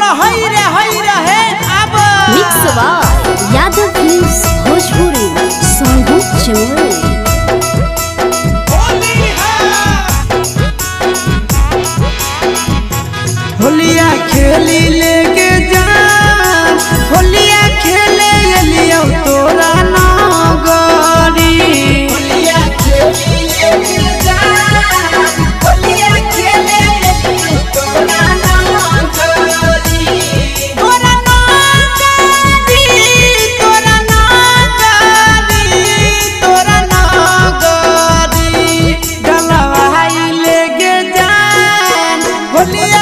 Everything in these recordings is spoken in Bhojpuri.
बोलो हई रे है अब mix by Yadav films Bhojpuri Sonu Chamoli. होलिया खेली लेके जा होलिया खेले लियो तोरा नगरी होलिया खेली लेके जा होलिया खेले लियो तोरा नगरी तोरा नगरी तोरा नगरी तोरा नगरी गलवाई लेके जा होलिया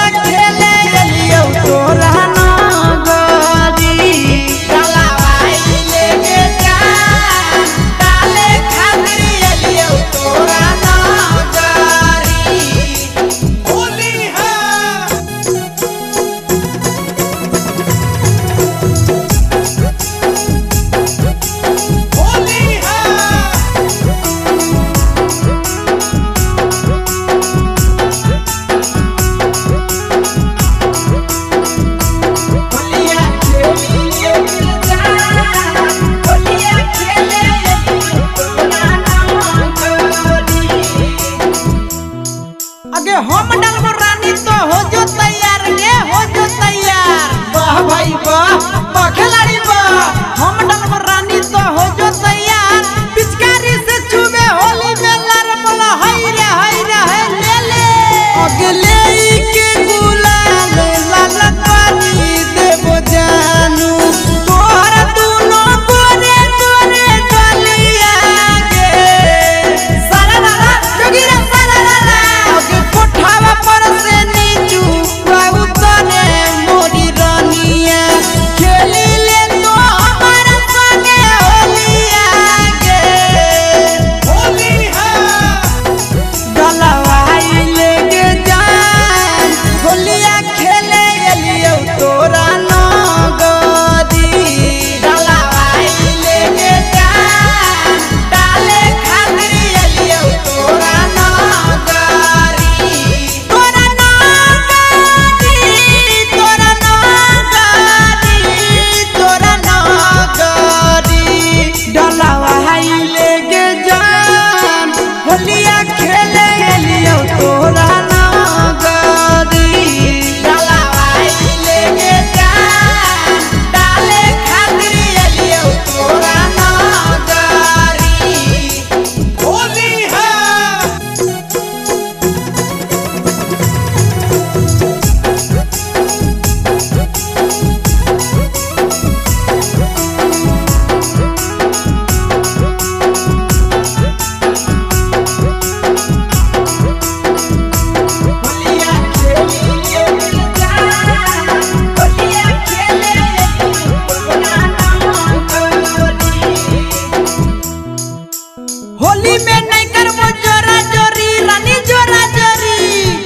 हम डालबो रानी तो हो जो तैयार गे हो जो तैयार वाह भाई वाह खिलाड़ी वाह हम डालबो रानी तो हो जो तैयार पिचकारी से छुबे होली में लर बोला हई रे है ले ले अगले के गुलाल लाल पानी देबो जानू तोहर दोनों गोरे गोरे गलिया गे सारा लाला जोगिरा सारा लाला कोठावा पर से नीचू बाबू तने मोरी रानिया खेली ले तो हमारा संगे होलिया गे होली है गलवाई लेके जान होलिया खेले लियो तोरा नगरी गलवाई लेके जान डाले खातिर लियो तोरा नगरी होलिया खेले लियो तोरा नगरी गलवाई लेके जान डाले खातिर लियो तोरा नगरी होली है होली में नहीं करबो जोरा जोरी रानी जोरा जोरी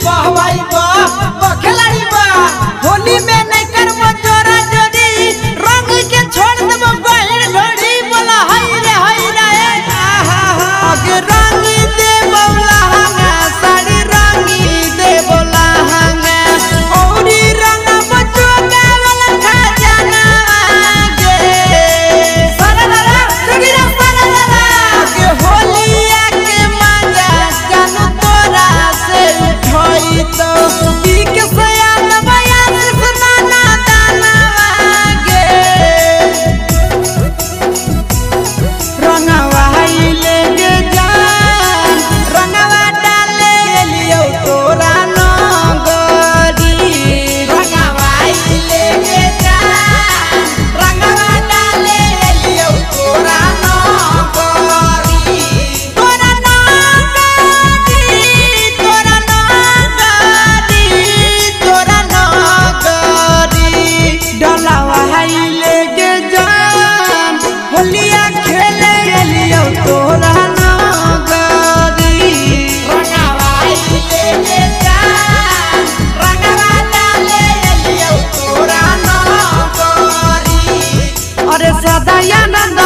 वाह भाई वाह खिलाड़ी वाह होली में नहीं करबो जोरा जोरी रंग के छोड़ देबो बहन ढोड़ी बोला हई रे आगे रंग देबो लहंगा साड़ी रंगी देबो लहंगा औरी रंग बचो के वाला खजाना गे सारा लाला जोगिरा सारा लाला के होलिया के मजा जानू तोरा से उठई तो की के सयान बयान से नाना दाना गे रंगवा लेके जान रंगवा डाले लियो तोरा नगरी रंगवा लेके जान रंगवा डाले लियो तोरा नगरी तोरा नगरी तोरा नगरी तोरा नगरी डलवा लेके जान होलिया खेले लियो तोरा नगरी रंगवा लेके जान रंगवा डाले लियो तोरा नगरी अरे सदा आनंद